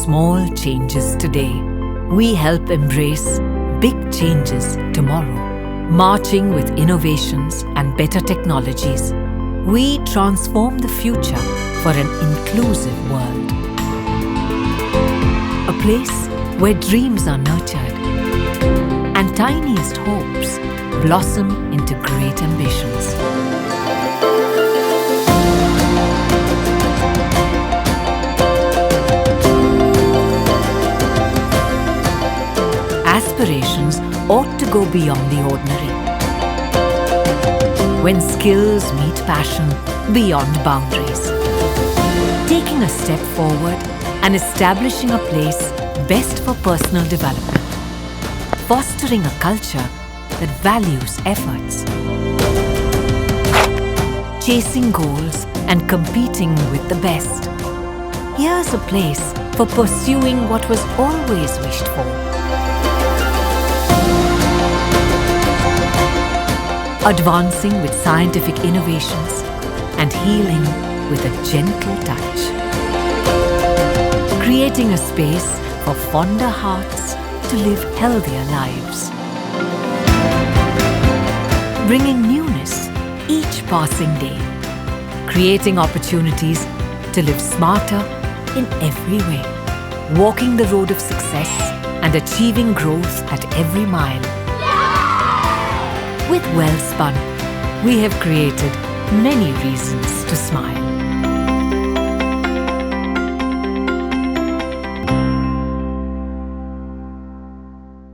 small changes today, we help embrace big changes tomorrow. Marching with innovations and better technologies, we transform the future for an inclusive world. A place where dreams are nurtured and tiniest hopes blossom into great ambitions. Aspirations ought to go beyond the ordinary. When skills meet passion beyond boundaries. Taking a step forward and establishing a place best for personal development. Fostering a culture that values efforts. Chasing goals and competing with the best. Here's a place for pursuing what was always wished for. Advancing with scientific innovations and healing with a gentle touch. Creating a space for fonder hearts to live healthier lives. Bringing newness each passing day. Creating opportunities to live smarter in every way. Walking the road of success and achieving growth at every mile. With Welspun, we have created many reasons to smile.